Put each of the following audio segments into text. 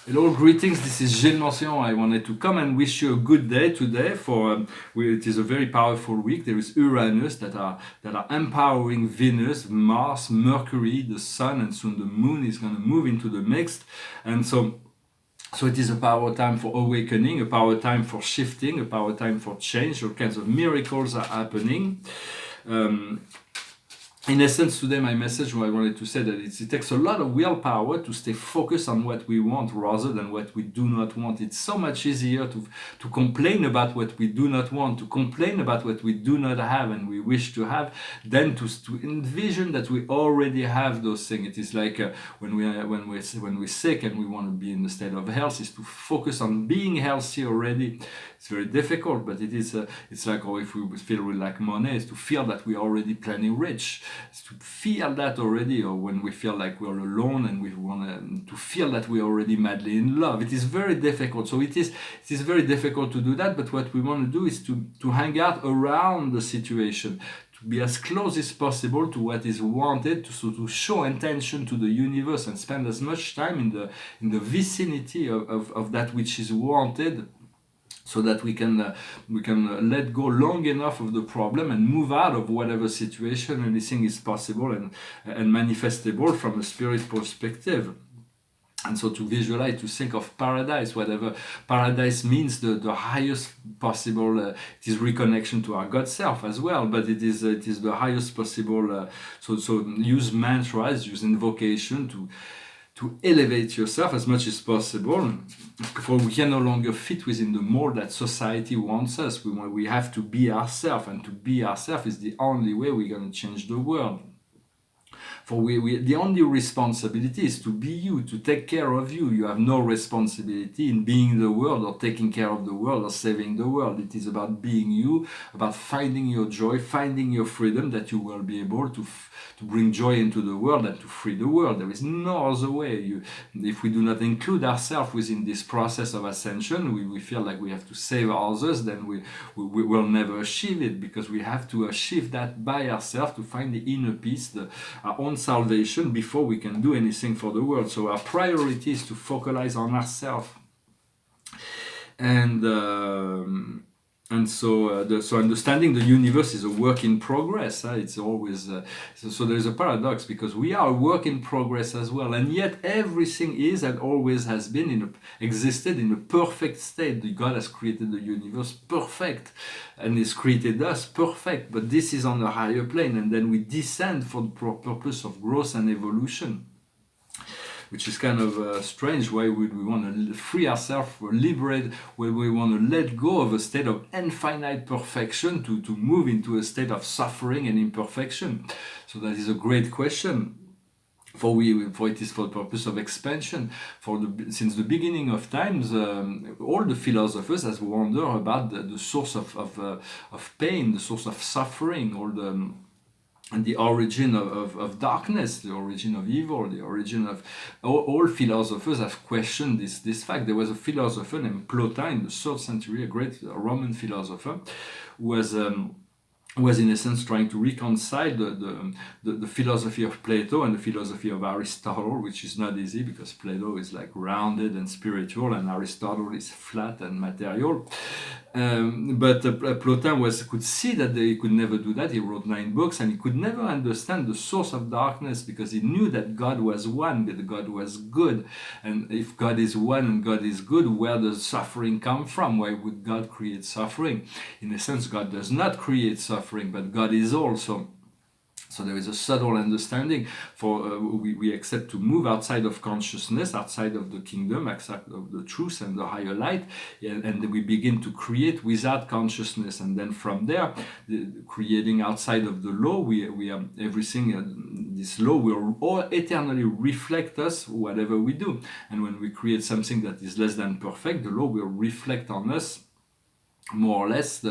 Hello, greetings. This is Gillesmansillon. I wanted to come and wish you a good day today. It is a very powerful week. There is Uranus that are empowering Venus, Mars, Mercury, the Sun, and soon the Moon is going to move into the mix. And so it is a power time for awakening, a power time for shifting, a power time for change. All kinds of miracles are happening. In essence, today my message, what I wanted to say, that it takes a lot of willpower to stay focused on what we want rather than what we do not want. It's so much easier to complain about what we do not want, to complain about what we do not have and we wish to have, than to envision that we already have those things. It is like when we're sick and we want to be in the state of health, is to focus on being healthy already. It's very difficult, but it's like, if we feel we lack money, is to feel that we're already plenty rich. It's to feel that already, or when we feel like we're alone and we want to feel that we're already madly in love. It is very difficult. So it is very difficult to do that, but what we want to do is to hang out around the situation, to be as close as possible to what is wanted, to show intention to the universe and spend as much time in the vicinity of that which is wanted, so that we can let go long enough of the problem and move out of whatever situation anything is possible and manifestable from a spirit perspective. And so to visualize, to think of paradise, whatever paradise means, the highest possible, it is reconnection to our God self as well, but it is the highest possible, so use mantras, use invocation to elevate yourself as much as possible, for we can no longer fit within the mold that society wants us. We have to be ourselves, and to be ourselves is the only way we're going to change the world. For the only responsibility is to be you, to take care of you. You have no responsibility in being the world or taking care of the world or saving the world. It is about being you, about finding your joy, finding your freedom, that you will be able to bring joy into the world and to free the world. There is no other way. If we do not include ourselves within this process of ascension, we feel like we have to save others, then we will never achieve it, because we have to achieve that by ourselves, to find the inner peace, our own salvation, before we can do anything for the world. So our priority is to focalize on ourselves. And so understanding the universe is a work in progress. It's always so there's a paradox, because we are a work in progress as well, and yet everything is and always has been existed in a perfect state. God has created the universe perfect, and has created us perfect. But this is on a higher plane, and then we descend for the purpose of growth and evolution, which is kind of strange. Why would we want to free ourselves, or liberate, where we want to let go of a state of infinite perfection to move into a state of suffering and imperfection? So that is a great question. For it is for the purpose of expansion. Since the beginning of times, all the philosophers has wondered about the source of pain, the source of suffering, and the origin of darkness, the origin of evil, the origin of... All philosophers have questioned this fact. There was a philosopher named Plotin in the 3rd century, a great Roman philosopher, who was in essence trying to reconcile the philosophy of Plato and the philosophy of Aristotle, which is not easy, because Plato is like rounded and spiritual, and Aristotle is flat and material. But Plotin could see that he could never do that. He wrote 9 books, and he could never understand the source of darkness, because he knew that God was one, that God was good. And if God is one and God is good, where does suffering come from? Why would God create suffering? In a sense, God does not create suffering, but God is also. So there is a subtle understanding. We accept to move outside of consciousness, outside of the kingdom, outside of the truth and the higher light, and we begin to create without consciousness. And then from there, creating outside of the law, we have everything. This law will all eternally reflect us, whatever we do. And when we create something that is less than perfect, the law will reflect on us. More or less,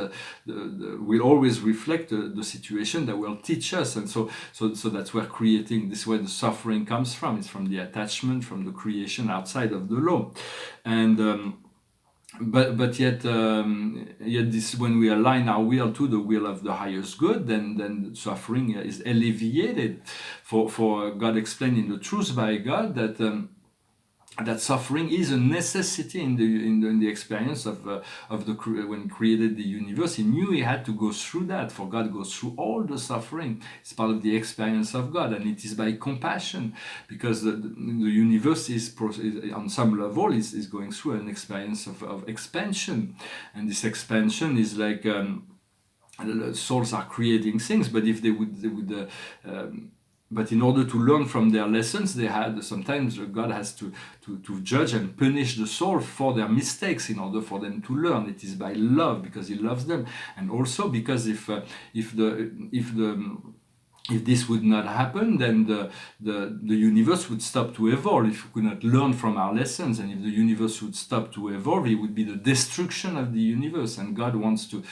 will always reflect the situation that will teach us, and so that's where creating this, where the suffering comes from. It's from the attachment, from the creation outside of the law, and but yet this, when we align our will to the will of the highest good, then suffering is alleviated. For God explained in the Truth by God that. that suffering is a necessity in the experience of when he created the universe. He knew he had to go through that. For God goes through all the suffering. It's part of the experience of God, and it is by compassion, because the universe is on some level is going through an experience of expansion, and this expansion is like souls are creating things, but if they would but in order to learn from their lessons, they had sometimes God has to judge and punish the soul for their mistakes in order for them to learn. It is by love, because He loves them, and also because if this would not happen, then the universe would stop to evolve. If we could not learn from our lessons, and if the universe would stop to evolve, it would be the destruction of the universe. And God wants to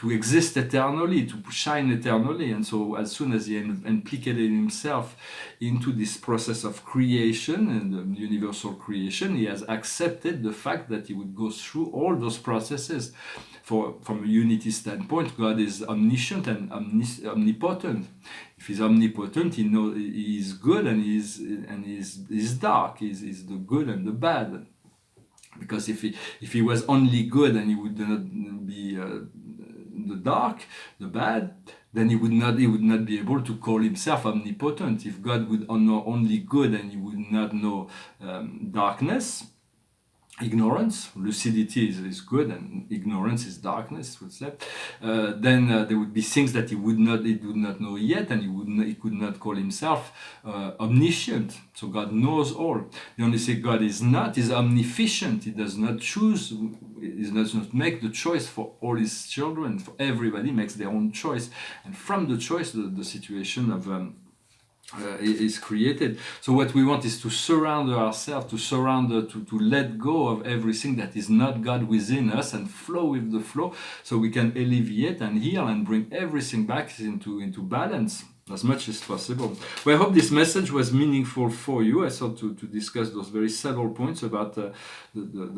exist eternally, to shine eternally. And so as soon as He implicated Himself into this process of creation and the universal creation, He has accepted the fact that He would go through all those processes. From a unity standpoint, God is omniscient and omnipotent. If He's omnipotent, He knows He is good and He's dark. He's the good and the bad. Because if he was only good and He would not be the dark, the bad, then he would not be able to call Himself omnipotent. If God would know only good and He would not know darkness, ignorance, lucidity is good and ignorance is darkness, would say. Then there would be things that he would not know yet, and he could not call Himself omniscient. So God knows all. The only thing God is not is omniscient. He does not choose. He does not make the choice for all His children. For everybody makes their own choice, and from the choice, the situation of is created. So what we want is to surrender ourselves, to let go of everything that is not God within us and flow with the flow, so we can alleviate and heal and bring everything back into balance as much as possible. Well, I hope this message was meaningful for you. I thought to discuss those very subtle points about the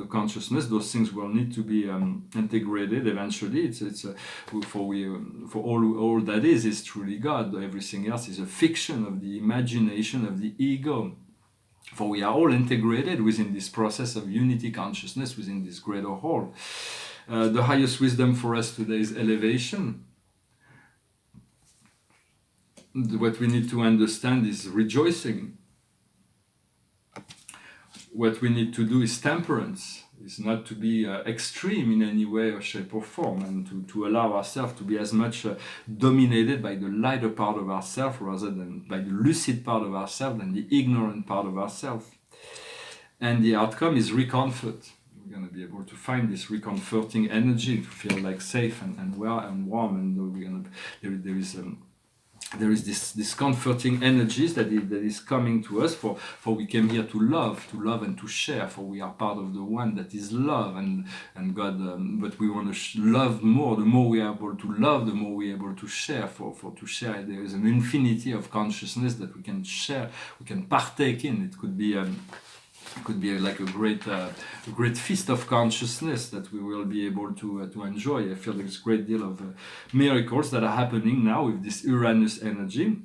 consciousness. Those things will need to be integrated eventually. For all that is truly God. Everything else is a fiction of the imagination of the ego. For we are all integrated within this process of unity consciousness, within this greater whole. The highest wisdom for us today is elevation. What we need to understand is rejoicing. What we need to do is temperance. Is not to be extreme in any way or shape or form, and to allow ourselves to be as much dominated by the lighter part of ourselves rather than by the lucid part of ourselves than the ignorant part of ourselves. And the outcome is recomfort. We're going to be able to find this recomforting energy, to feel like safe and well and warm, and there is this comforting energies that is coming to us, for we came here to love and to share, for we are part of the one that is love, and God, but we want to love more. The more we are able to love, the more we are able to share, for to share. There is an infinity of consciousness that we can share, we can partake in. It could be like a great feast of consciousness that we will be able to enjoy. I feel there's a great deal of miracles that are happening now with this Uranus energy.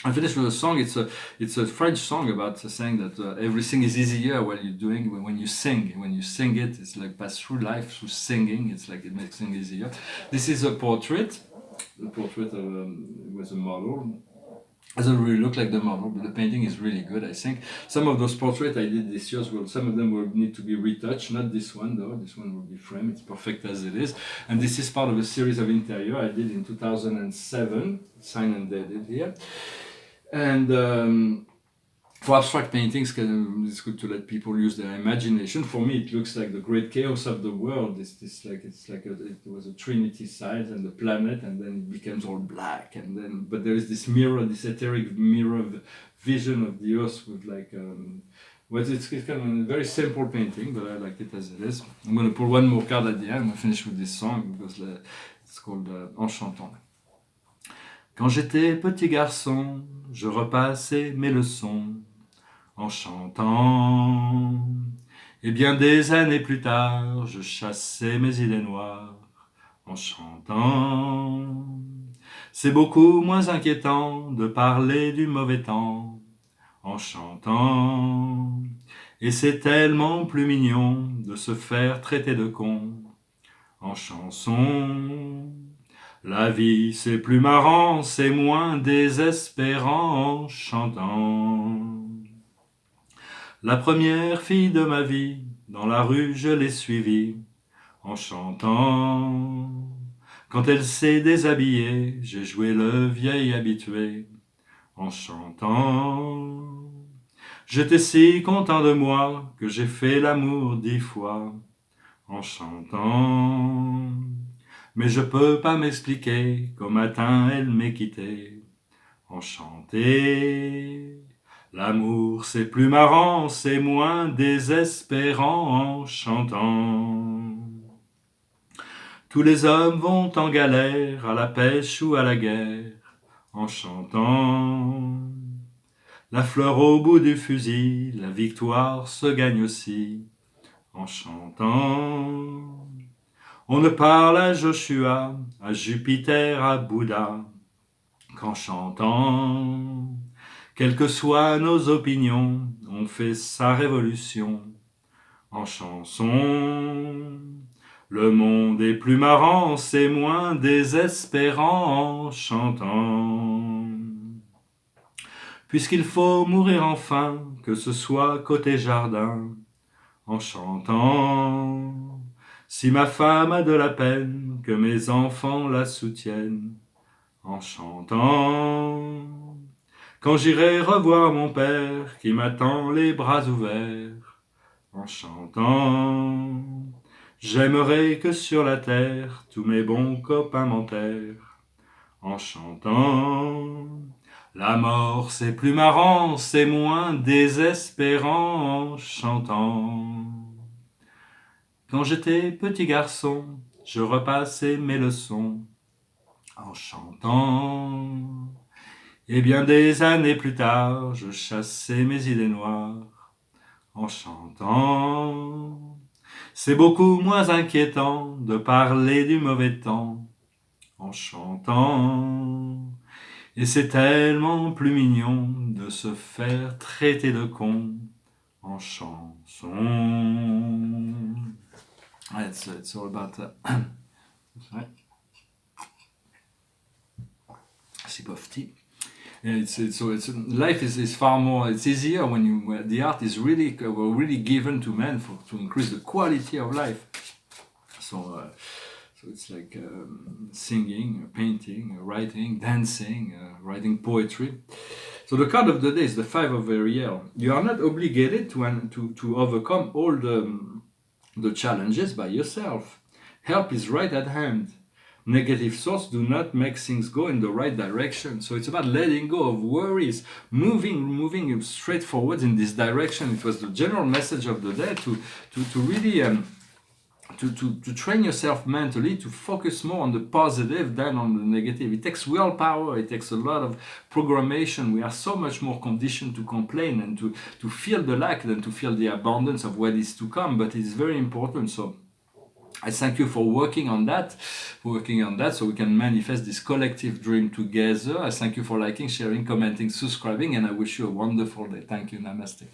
I finished with a song. It's a French song about saying that everything is easier when you sing. When you sing it, it's like pass through life through singing. It's like it makes things easier. This is a portrait. The portrait was a model. Doesn't really look like the model, but the painting is really good, I think. Some of those portraits I did this year, some of them will need to be retouched. Not this one, though. This one will be framed. It's perfect as it is. And this is part of a series of interior I did in 2007, signed and dated here. And for abstract paintings, it's good to let people use their imagination. For me, it looks like the great chaos of the world. It was a trinity side and the planet, and then it becomes all black. But there is this mirror, this etheric mirror vision of the earth with it's kind of a very simple painting, but I like it as it is. I'm going to pull one more card at the end. I'm going to finish with this song because it's called En chantant. Quand j'étais petit garçon, je repassais mes leçons en chantant. Et bien des années plus tard, je chassais mes idées noires en chantant. C'est beaucoup moins inquiétant de parler du mauvais temps en chantant. Et c'est tellement plus mignon de se faire traiter de con en chanson. La vie c'est plus marrant, c'est moins désespérant en chantant. La première fille de ma vie, dans la rue je l'ai suivie en chantant. Quand elle s'est déshabillée, j'ai joué le vieil habitué en chantant. J'étais si content de moi que j'ai fait l'amour 10 fois en chantant. Mais je peux pas m'expliquer qu'au matin elle m'ait quitté en chanté. L'amour c'est plus marrant, c'est moins désespérant en chantant. Tous les hommes vont en galère, à la pêche ou à la guerre, en chantant. La fleur au bout du fusil, la victoire se gagne aussi, en chantant. On ne parle à Joshua, à Jupiter, à Bouddha, qu'en chantant. Quelles que soient nos opinions, on fait sa révolution en chanson. Le monde est plus marrant, c'est moins désespérant en chantant. Puisqu'il faut mourir enfin, que ce soit côté jardin, en chantant. Si ma femme a de la peine, que mes enfants la soutiennent, en chantant. Quand j'irai revoir mon père, qui m'attend les bras ouverts, en chantant. J'aimerais que sur la terre, tous mes bons copains m'enterrent, en chantant. La mort c'est plus marrant, c'est moins désespérant en chantant. Quand j'étais petit garçon, je repassais mes leçons en chantant. Et bien des années plus tard, je chassais mes idées noires en chantant. C'est beaucoup moins inquiétant de parler du mauvais temps en chantant. Et c'est tellement plus mignon de se faire traiter de con en chanson. Ouais, it's all about ouais. Sip of tea. Yeah, life is far more. It's easier when the art is really given to men to increase the quality of life. So it's like singing, painting, writing, dancing, writing poetry. So the card of the day is the Five of Ariel. You are not obligated to overcome all the challenges by yourself. Help is right at hand. Negative thoughts do not make things go in the right direction. So it's about letting go of worries, moving straight forward in this direction. It was the general message of the day to really to train yourself mentally to focus more on the positive than on the negative. It takes willpower, it takes a lot of programmation. We are so much more conditioned to complain and to feel the lack than to feel the abundance of what is to come, but it's very important. So I thank you for working on that so we can manifest this collective dream together. I thank you for liking, sharing, commenting, subscribing, and I wish you a wonderful day. Thank you. Namaste.